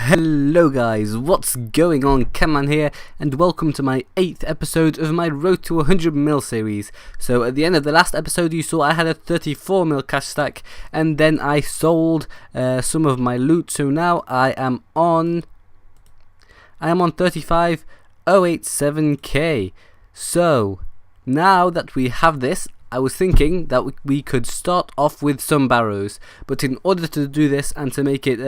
Hello guys, what's going on? Cameron here, and welcome to my 8th episode of my Road to 100mil series. So at the end of the last episode you saw I had a 34mil cash stack, and then I sold some of my loot, so now I am on 35,087k. So now that we have this, I was thinking that we could start off with some Barrows, but in order to do this and to make it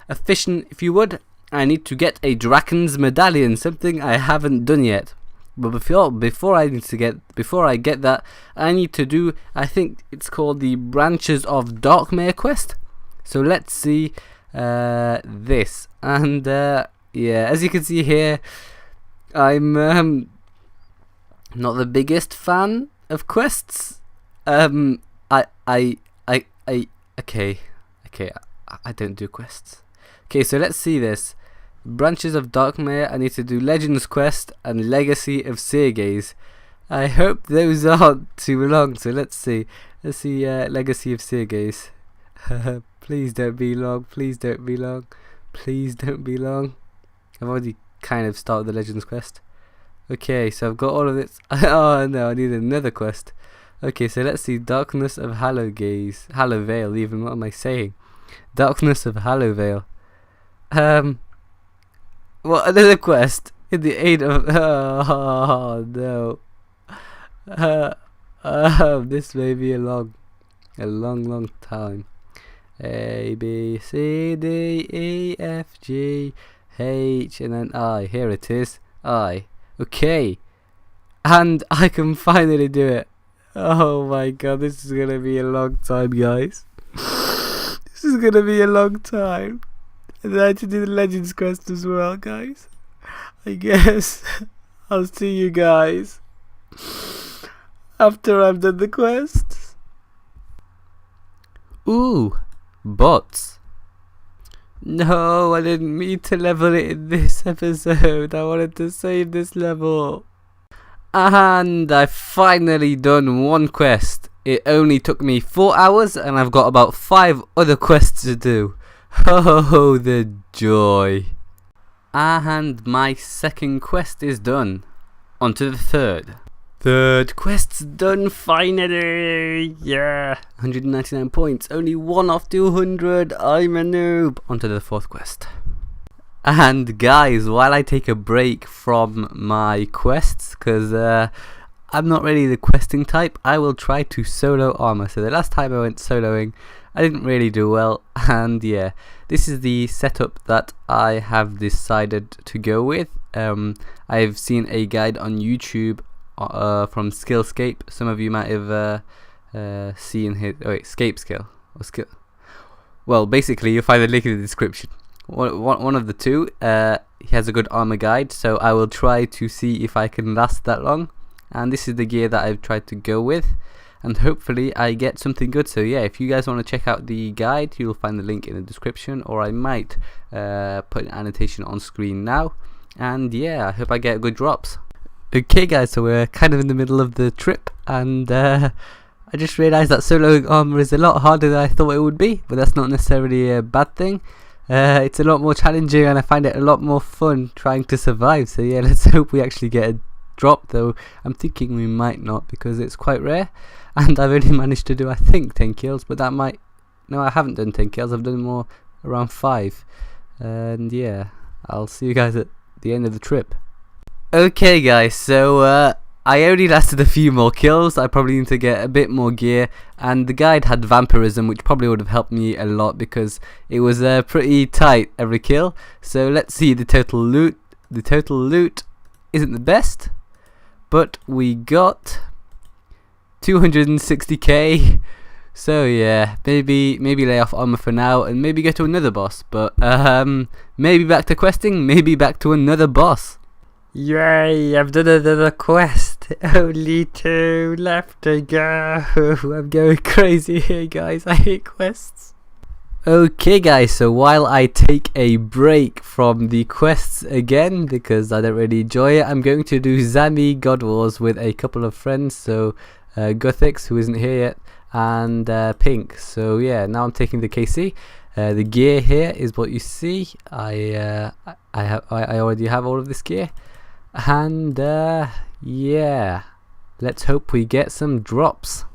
efficient, if you would, I need to get a Draken's medallion, something I haven't done yet. But before I get that, I need to do, I think it's called the Branches of Darkmere quest. So let's see this, and yeah, as you can see here, I'm not the biggest fan of quests. Okay, I don't do quests. Okay, so let's see this. Branches of Darkmere, I need to do Legends quest and Legacy of Seergaze. I hope those aren't too long, so let's see. Legacy of Seergaze. Please don't be long, please don't be long, please don't be long. I've already kind of started the Legends quest. Okay, so I've got all of this. Oh no, I need another quest. Okay, so let's see. Darkness of Hallowvale, even, what am I saying? Darkness of Hallowvale. What, another quest in the aid of, oh no. This may be a long time. A, B, C, D, E, F, G, H, and then I. Here it is. I. Okay. And I can finally do it. Oh my god, this is gonna be a long time, guys. This is gonna be a long time. And then I have to do the Legends quest as well, guys. I guess I'll see you guys after I've done the quests. Ooh, bots. No, I didn't mean to level it in this episode. I wanted to save this level. And I've finally done one quest. It only took me 4 hours, and I've got about 5 other quests to do. Oh, the joy. And my second quest is done. On to the third. Third quest's done finally. Yeah. 199 points. Only 1 off 200. I'm a noob. On to the fourth quest. And guys, while I take a break from my quests, because I'm not really the questing type, I will try to solo armor. So the last time I went soloing, I didn't really do well, and yeah, this is the setup that I have decided to go with. I've seen a guide on YouTube from Skillscape. Some of you might have seen his Scape Skill or Skill. Well, basically, you'll find the link in the description. One of the two. He has a good armor guide, so I will try to see if I can last that long. And this is the gear that I've tried to go with, and hopefully I get something good. So yeah, if you guys want to check out the guide, you'll find the link in the description, or I might put an annotation on screen now. And yeah, I hope I get good drops. Okay guys, so we're kind of in the middle of the trip, and I just realised that soloing armor is a lot harder than I thought it would be, but that's not necessarily a bad thing. It's a lot more challenging, and I find it a lot more fun trying to survive. So yeah, let's hope we actually get a drop, though I'm thinking we might not, because it's quite rare, and I've only managed to do, I think, 10 kills, but that might, no, I haven't done 10 kills, I've done more, around 5, and yeah, I'll see you guys at the end of the trip. Okay guys, so I only lasted a few more kills. I probably need to get a bit more gear, and the guide had vampirism, which probably would have helped me a lot because it was pretty tight every kill. So let's see the total loot. The total loot isn't the best, but we got 260k. So yeah, maybe lay off armor for now and maybe go to another boss, but maybe back to questing, maybe back to another boss. Yay, I've done another quest. Only 2 left to go. I'm going crazy here, guys. I hate quests. Okay guys, so while I take a break from the quests again, because I don't really enjoy it, I'm going to do Zammy God Wars with a couple of friends. So Guthix, who isn't here yet, and Pink. So yeah, now I'm taking the KC. The gear here is what you see. I already have all of this gear, and yeah, let's hope we get some drops.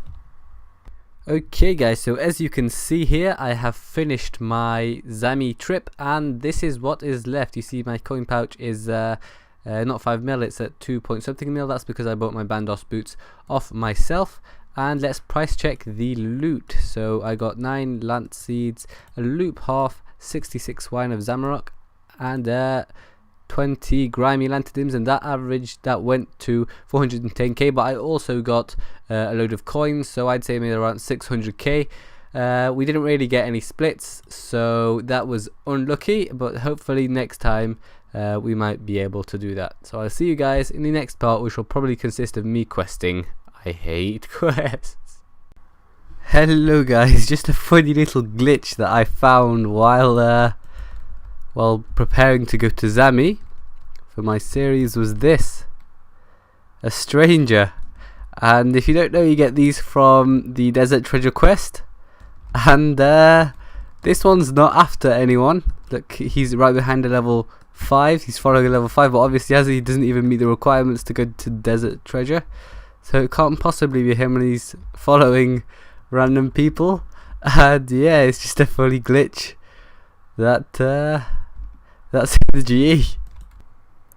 Okay guys, so as you can see here, I have finished my Zammy trip, and this is what is left. You see my coin pouch is not 5 mil, it's at 2 point something mil. That's because I bought my Bandos boots off myself. And let's price check the loot. So I got 9 lance seeds, a loop half, 66 wine of Zamarok, and 20 grimy lanterns, and that went to 410k. But I also got a load of coins, so I'd say maybe around 600k. We didn't really get any splits, so that was unlucky, but hopefully next time we might be able to do that. So I'll see you guys in the next part, which will probably consist of me questing. I hate quests. Hello guys, just a funny little glitch that I found while preparing to go to Zammy for my series was this: a stranger. And if you don't know, you get these from the Desert Treasure quest, and this one's not after anyone. Look, he's right behind a level 5, he's following a level 5, but obviously as he doesn't even meet the requirements to go to Desert Treasure, so it can't possibly be him, and he's following random people. And yeah, it's just a funny glitch that's the GE.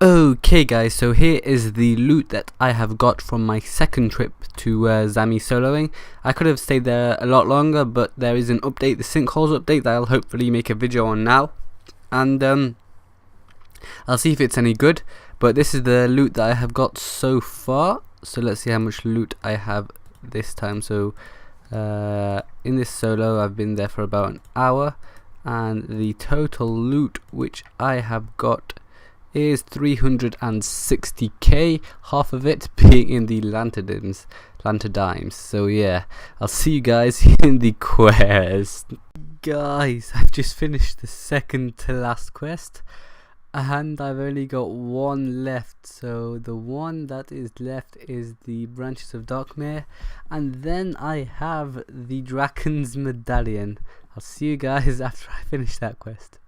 Okay guys, so here is the loot that I have got from my second trip to Zammy soloing. I could have stayed there a lot longer, but there is an update, the sinkholes update, that I'll hopefully make a video on now, and I'll see if it's any good. But this is the loot that I have got so far. So let's see how much loot I have this time. So in this solo I've been there for about an hour, and the total loot which I have got is 360k, half of it being in the lanterns. So yeah, I'll see you guys in the quest. Guys, I've just finished the second to last quest, and I've only got one left. So the one that is left is the Branches of Darkmere, and then I have the Draken's Medallion. I'll see you guys after I finish that quest.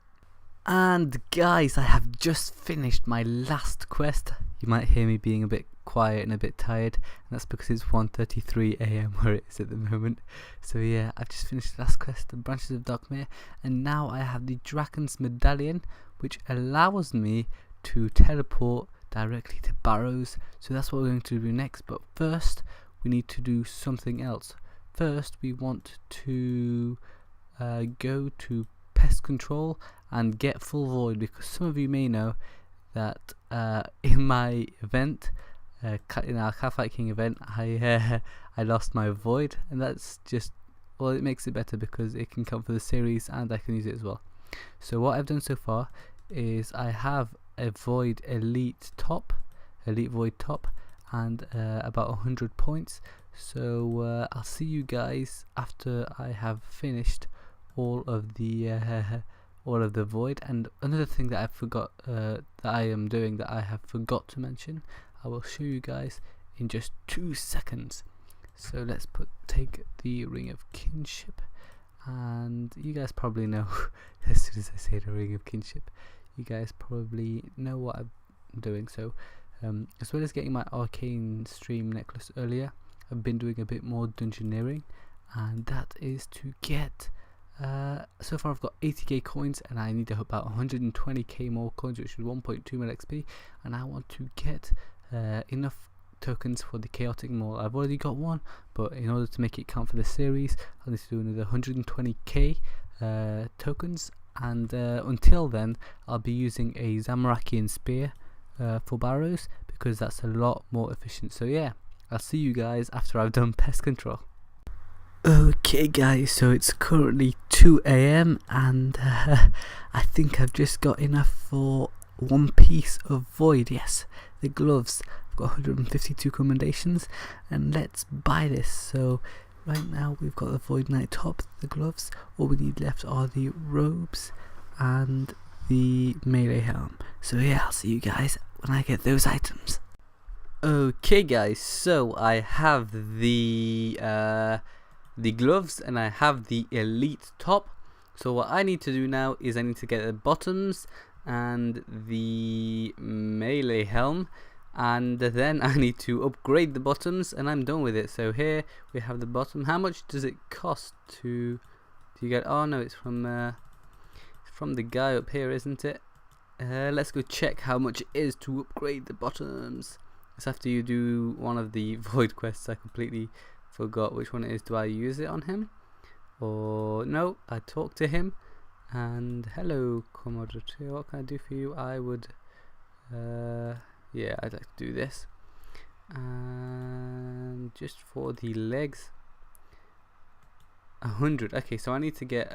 And guys, I have just finished my last quest. You might hear me being a bit quiet and a bit tired, and that's because it's 1:33 AM where it is at the moment. So yeah, I've just finished the last quest, the Branches of Darkmere, and now I have the Draken's Medallion, which allows me to teleport directly to Barrows. So that's what we're going to do next, but first we need to do something else. First we want to go to Pest Control and get full void, because some of you may know that in my event, in our Catfight King event, I lost my void, and that's just, well, it makes it better because it can come for the series and I can use it as well. So what I've done so far is I have a void elite void top, and about 100 points. So I'll see you guys after I have finished all of the void. And another thing that I forgot that I am doing that I have forgot to mention, I will show you guys in just 2 seconds. So let's take the Ring of Kinship, and you guys probably know as soon as I say the Ring of Kinship, you guys probably know what I'm doing. So as well as getting my arcane stream necklace earlier, I've been doing a bit more dungeoneering, and that is to get so far I've got 80k coins, and I need about 120k more coins, which is 1.2 mil XP, and I want to get enough tokens for the chaotic mall. I've already got one, but in order to make it count for the series, I need to do another 120k tokens, and until then I'll be using a Zamarakian spear for Barrows, because that's a lot more efficient. So yeah, I'll see you guys after I've done Pest Control. Okay guys, so it's currently 2 AM, and I think I've just got enough for one piece of void. Yes, the gloves. I've got 152 commendations, and let's buy this. So right now we've got the Void Knight top, the gloves. All we need left are the robes and the melee helm. So yeah, I'll see you guys when I get those items. Okay guys, so I have the gloves, and I have the elite top. So what I need to do now is I need to get the bottoms and the melee helm, and then I need to upgrade the bottoms, and I'm done with it. So here we have the bottom. How much does it cost to get? Oh no, it's from the guy up here, isn't it? Let's go check how much it is to upgrade the bottoms. It's after you do one of the void quests. I completely forgot which one it is. Do I use it on him? Or no, I talk to him. And hello, commodity, what can I do for you? I would, yeah, I'd like to do this. And just for the legs, 100. Okay, so I need to get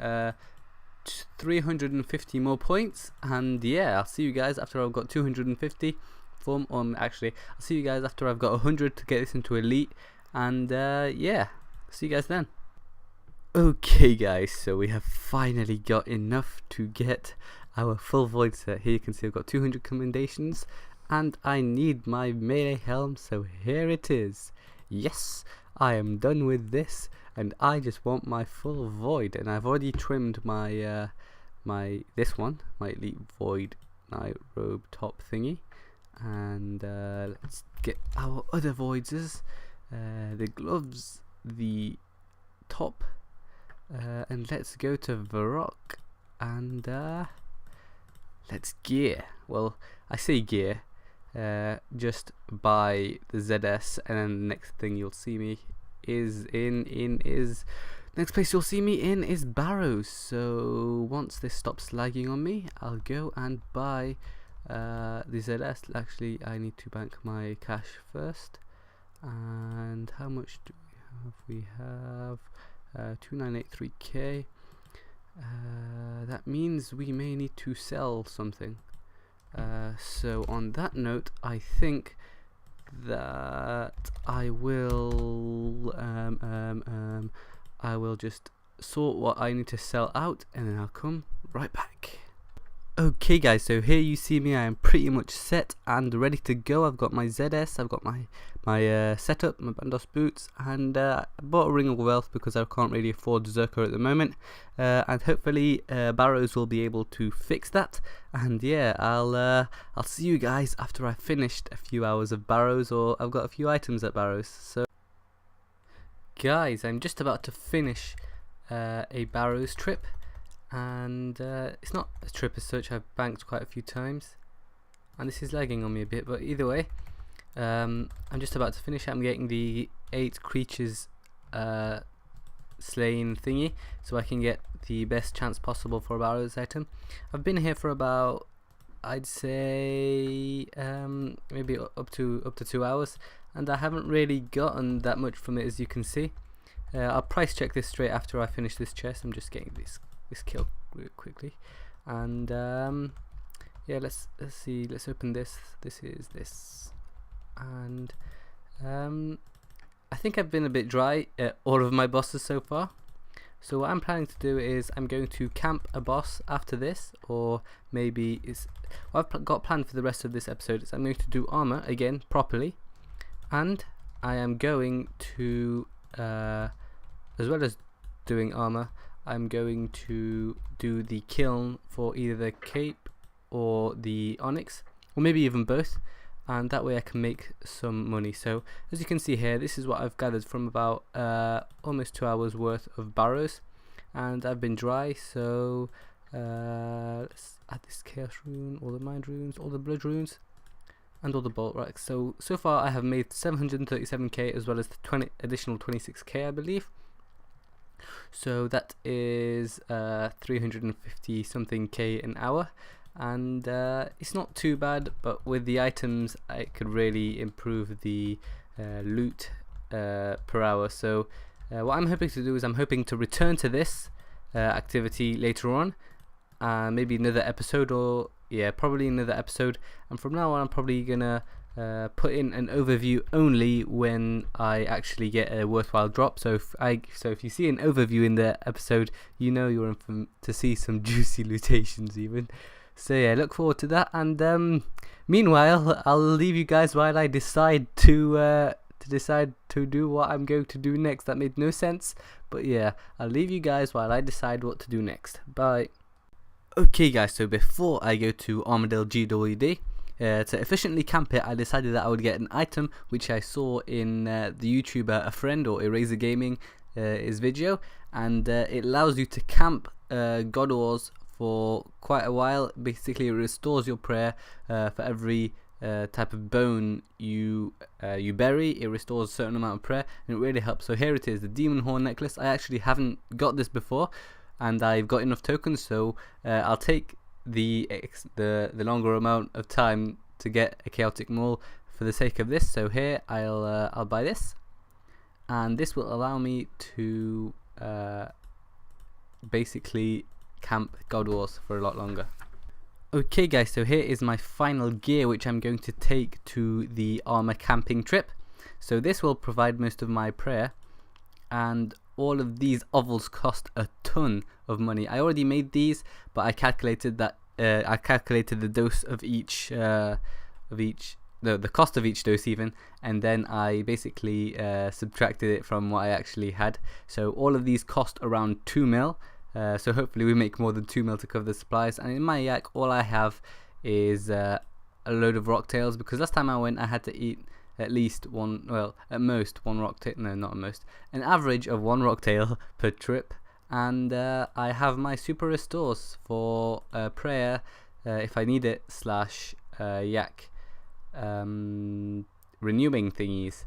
350 more points, and yeah, I'll see you guys after I've got 250 from actually I'll see you guys after I've got 100 to get this into elite, and yeah, see you guys then. Okay guys, so we have finally got enough to get our full void set. Here you can see I've got 200 commendations, and I need my melee helm, so here it is. Yes, I am done with this, and I just want my full void, and I've already trimmed my my elite void night robe top thingy, and let's get our other voids, the gloves, the top, and let's go to Varrock, and let's gear. Well, I say gear, just buy the ZS, and then the next thing you'll see me is next place you'll see me in is Barrows. So once this stops lagging on me, I'll go and buy the ZS. Actually, I need to bank my cash first. And how much do we have? 2983k. That means we may need to sell something. So on that note, I think that I will just sort what I need to sell out, and then I'll come right back. Okay guys, so here you see me. I am pretty much set and ready to go. I've got my ZS, I've got my setup, my Bandos boots, and I bought a Ring of Wealth because I can't really afford Zerker at the moment, and hopefully Barrows will be able to fix that. And yeah, I'll see you guys after I've finished a few hours of Barrows, or I've got a few items at Barrows. So guys, I'm just about to finish a Barrows trip, and it's not a trip as such. I've banked quite a few times, and this is lagging on me a bit, but either way, I'm just about to finish. I'm getting the 8 creatures slain thingy, so I can get the best chance possible for a Barrows item. I've been here for about, I'd say maybe up to 2 hours, and I haven't really gotten that much from it, as you can see. I'll price check this straight after I finish this chest. I'm just getting this kill really quickly, and yeah, let's see, let's open this. This is this, and I think I've been a bit dry at all of my bosses so far. So what I'm planning to do is I'm going to camp a boss after this, or maybe what I've got planned for the rest of this episode is I'm going to do armor again properly, and I am going to as well as doing armor, I'm going to do the kiln for either the cape or the onyx, or maybe even both, and that way I can make some money. So as you can see here, this is what I've gathered from about almost 2 hours worth of Barrows, and I've been dry. So let's add this chaos rune, all the mind runes, all the blood runes, and all the bolt racks. So far I have made 737k, as well as the additional 26k, I believe. So that is 350 something k an hour, and it's not too bad, but with the items I could really improve the loot per hour. So what I'm hoping to do is I'm hoping to return to this activity later on, maybe another episode, or yeah, probably another episode, and from now on I'm probably gonna put in an overview only when I actually get a worthwhile drop. So if you see an overview in the episode, you know you're in for to see some juicy lootations even. So yeah, look forward to that, and meanwhile I'll leave you guys while I decide to do what I'm going to do next. That made no sense, But yeah, I'll leave you guys while I decide what to do next. Bye. Okay guys, so before I go to Armadyl GWD, to efficiently camp it, I decided that I would get an item which I saw in the YouTuber A Friend or Eraser Gaming his video, and it allows you to camp God Wars for quite a while. Basically, it restores your prayer for every type of bone you bury. It restores a certain amount of prayer, and it really helps. So here it is, the Demon Horn necklace. I actually haven't got this before, and I've got enough tokens, so I'll take the longer amount of time to get a chaotic maul for the sake of this. So here I'll buy this, and this will allow me to basically camp God Wars for a lot longer. Okay guys, so here is my final gear which I'm going to take to the armor camping trip. So this will provide most of my prayer, and all of these ovals cost a ton of money. I already made these, but I calculated that I calculated the dose of each the cost of each dose even, and then I basically subtracted it from what I actually had. So all of these cost around 2 mil. So hopefully we make more than 2 mil to cover the supplies. And in my yak, all I have is a load of rock tails, because last time I went I had to eat at least one, well, at most one rock tail, no, not at most, an average of 1 rock tail per trip. And I have my super restores for prayer if I need it, slash yak renewing thingies.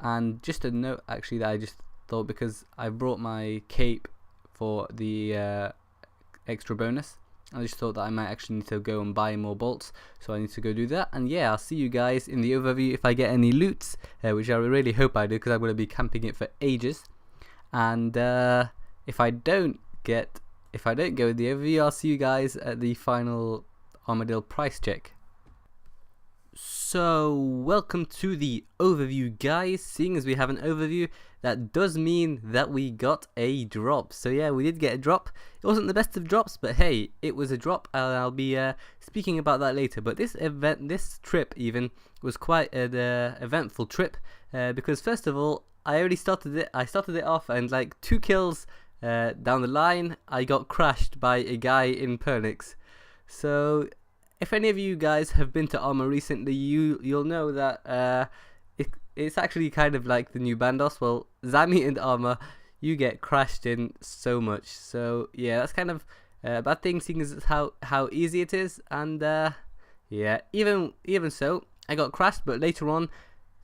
And just a note actually that I just thought, because I brought my cape for the extra bonus, I just thought that I might actually need to go and buy more bolts, so I need to go do that. And yeah, I'll see you guys in the overview if I get any loots, which I really hope I do, because I'm going to be camping it for ages. And if I don't go with the overview, I'll see you guys at the final Armadyl price check. So welcome to the overview guys. Seeing as we have an overview, that does mean that we got a drop. So yeah, we did get a drop. It wasn't the best of drops, but hey, it was a drop. I'll be speaking about that later. But this trip even was quite an eventful trip, because first of all, I started it off, and like 2 kills down the line, I got crashed by a guy in Pernix. So if any of you guys have been to Armor recently, you'll know that it's actually kind of like the new Bandos. Well, Zammy and Armor, you get crashed in so much. So yeah, that's kind of a bad thing, seeing as how easy it is. And yeah, even so, I got crashed, but later on,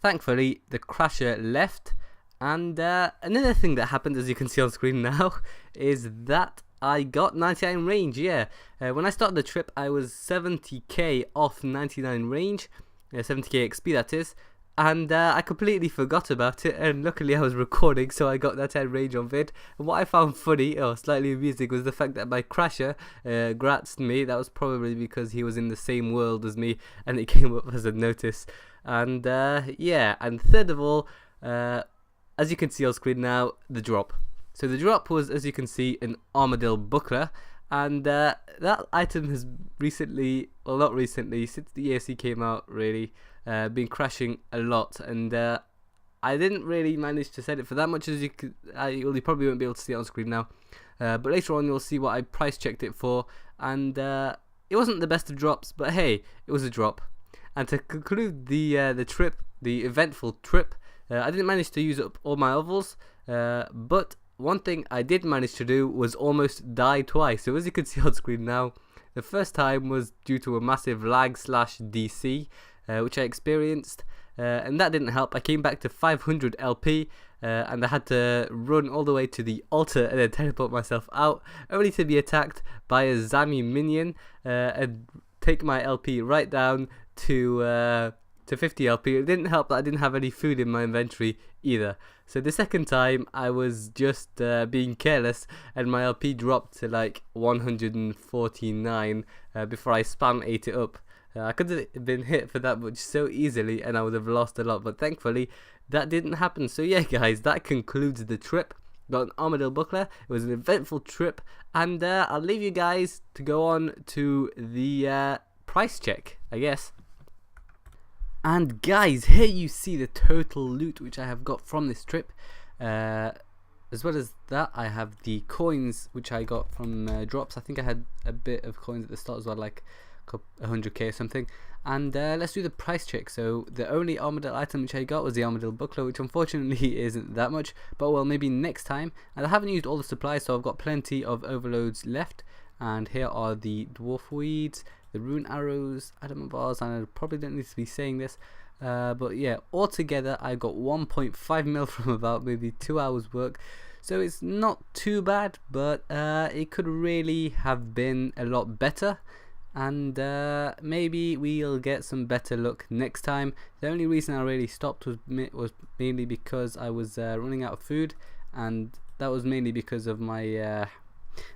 thankfully, the crasher left. And another thing that happened, as you can see on screen now, is that I got 99 range. Yeah, when I started the trip, I was 70k off 99 range, 70k XP that is, and I completely forgot about it. And luckily I was recording, so I got that range on vid. And what I found funny, or slightly amusing, was the fact that my crasher gratzed me. That was probably because he was in the same world as me, and it came up as a notice. And yeah, and third of all, as you can see on screen now, the drop. So the drop was, as you can see, an Armadyl buckler, and that item has recently, well not recently, since the ESC came out really, been crashing a lot, and I didn't really manage to set it for that much, as you probably won't be able to see it on screen now, but later on you'll see what I price checked it for, and it wasn't the best of drops, but hey, it was a drop. And to conclude the trip, the eventful trip, I didn't manage to use up all my ovals, but one thing I did manage to do was almost die twice. So as you can see on screen now, the first time was due to a massive lag slash DC, which I experienced, and that didn't help. I came back to 500 LP, and I had to run all the way to the altar and then teleport myself out, only to be attacked by a Zammy minion and take my LP right down to 50 LP. It didn't help that I didn't have any food in my inventory either. So the second time I was just being careless, and my LP dropped to like 149 before I spam ate it up. I could have been hit for that much so easily, and I would have lost a lot, but thankfully that didn't happen. So yeah guys, that concludes the trip. Got an Armadyl buckler. It was an eventful trip, and I'll leave you guys to go on to the price check, I guess. And guys, here you see the total loot which I have got from this trip. The As well as that, I have the coins which I got from drops. I think I had a bit of coins at the start as well, like 100k or something. And let's do the price check. So the only Armadyl item which I got was the Armadyl buckler, which unfortunately isn't that much, but well, maybe next time. And I haven't used all the supplies, so I've got plenty of overloads left. And here are the dwarf weeds, the rune arrows, adamant bars, and I probably don't need to be saying this, but yeah, altogether I got 1.5 mil from about maybe 2 hours work. So it's not too bad, but it could really have been a lot better. And maybe we'll get some better luck next time. The only reason I really stopped was mainly because I was running out of food, and that was mainly because of my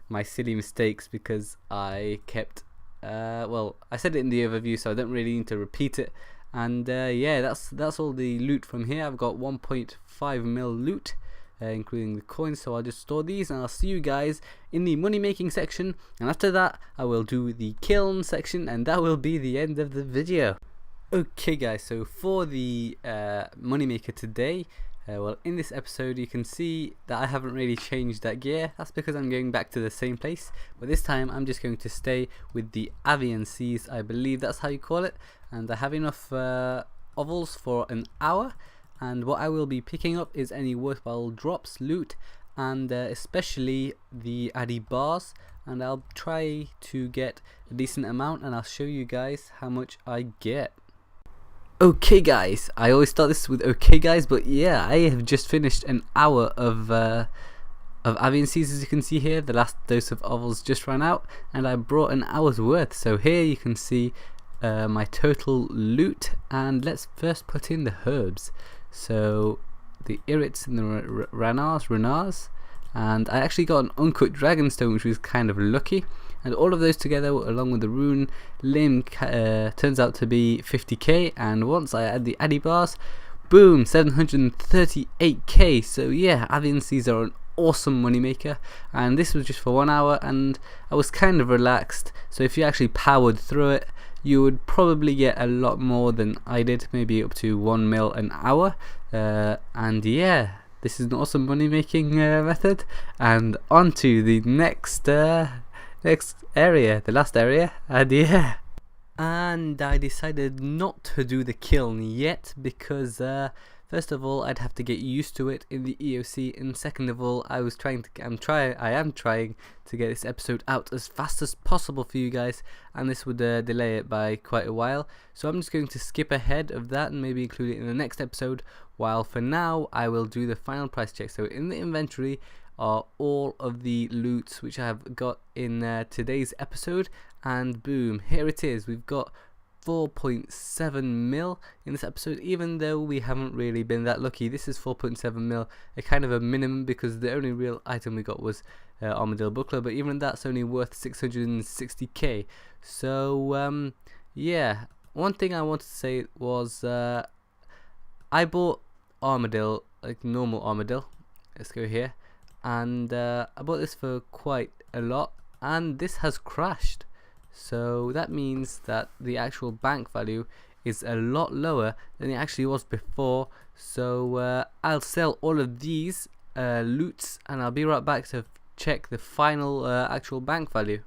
my silly mistakes, because I kept well, I said it in the overview, so I don't really need to repeat it. And yeah, that's all the loot from here. I've got 1.5 mil loot, including the coins, so I'll just store these, and I'll see you guys in the money making section, and after that I will do the kiln section, and that will be the end of the video. Okay guys, so for the money maker today, well, in this episode you can see that I haven't really changed that gear. That's because I'm going back to the same place, but this time I'm just going to stay with the aviansies, I believe that's how you call it, and I have enough ovals for an hour. And what I will be picking up is any worthwhile drops, loot, and especially the addy bars, and I'll try to get a decent amount, and I'll show you guys how much I get. Okay guys, I always start this with okay guys, but yeah, I have just finished an hour of aviansies. As you can see here, the last dose of ovals just ran out, and I brought an hour's worth. So here you can see my total loot, and let's first put in the herbs. So the irits and the renars, and I actually got an uncut dragonstone, which was kind of lucky, and all of those together along with the rune limb turns out to be 50k, and once I add the addy bars, boom, 738k. So yeah, aviansies are an awesome moneymaker, and this was just for 1 hour, and I was kind of relaxed. So if you actually powered through it, you would probably get a lot more than I did, maybe up to 1 mil an hour. And yeah, this is an awesome money making method. And on to the next area, the last area. And yeah, and I decided not to do the kiln yet, because first of all, I'd have to get used to it in the EOC, and second of all, I am trying to get this episode out as fast as possible for you guys, and this would delay it by quite a while. So I'm just going to skip ahead of that and maybe include it in the next episode, while for now I will do the final price check. So in the inventory are all of the loots which I have got in today's episode, and boom, here it is. We've got 4.7 mil in this episode, even though we haven't really been that lucky. This is 4.7 mil, a kind of a minimum, because the only real item we got was Armadyl buckler, but even that's only worth 660k. So yeah, one thing I wanted to say was I bought Armadyl, like normal Armadyl. Let's go here, and I bought this for quite a lot, and this has crashed. So that means that the actual bank value is a lot lower than it actually was before. So I'll sell all of these loots, and I'll be right back to check the final actual bank value.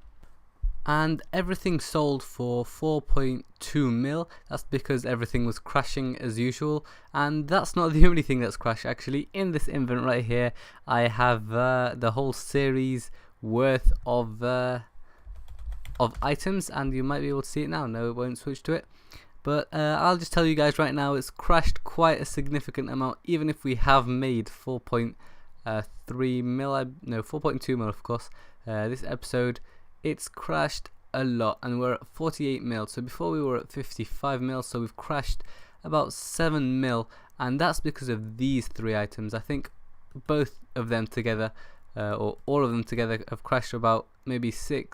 And everything sold for 4.2 mil. That's because everything was crashing as usual, and that's not the only thing that's crashed. Actually, in this invent right here, I have the whole series worth of items, and you might be able to see it now. No, it won't switch to it, but I'll just tell you guys right now, it's crashed quite a significant amount. Even if we have made 4.3 mil, no, 4.2 mil of course, this episode, it's crashed a lot, and we're at 48 mil. So before we were at 55 mil, so we've crashed about 7 mil, and that's because of these three items. I think both of them together, or all of them together, have crashed about maybe 10,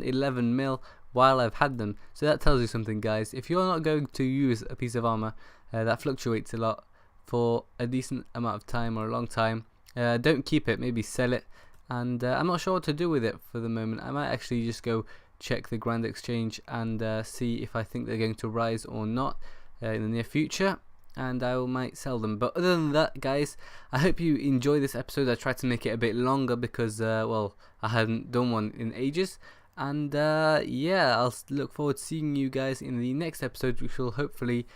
11 mil while I've had them. So that tells you something, guys. If you're not going to use a piece of armor that fluctuates a lot for a decent amount of time or a long time, don't keep it, maybe sell it. And I'm not sure what to do with it for the moment. I might actually just go check the Grand Exchange and see if I think they're going to rise or not in the near future. and I might sell them. But other than that, guys, I hope you enjoy this episode. I tried to make it a bit longer because well, I hadn't done one in ages. And yeah, I'll look forward to seeing you guys in the next episode, which will hopefully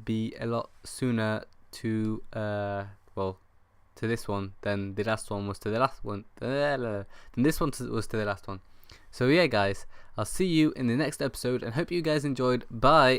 be a lot sooner to well, to this one than the last one was to the last one. Than this one was to the last one. So yeah, guys, I'll see you in the next episode, and hope you guys enjoyed. Bye.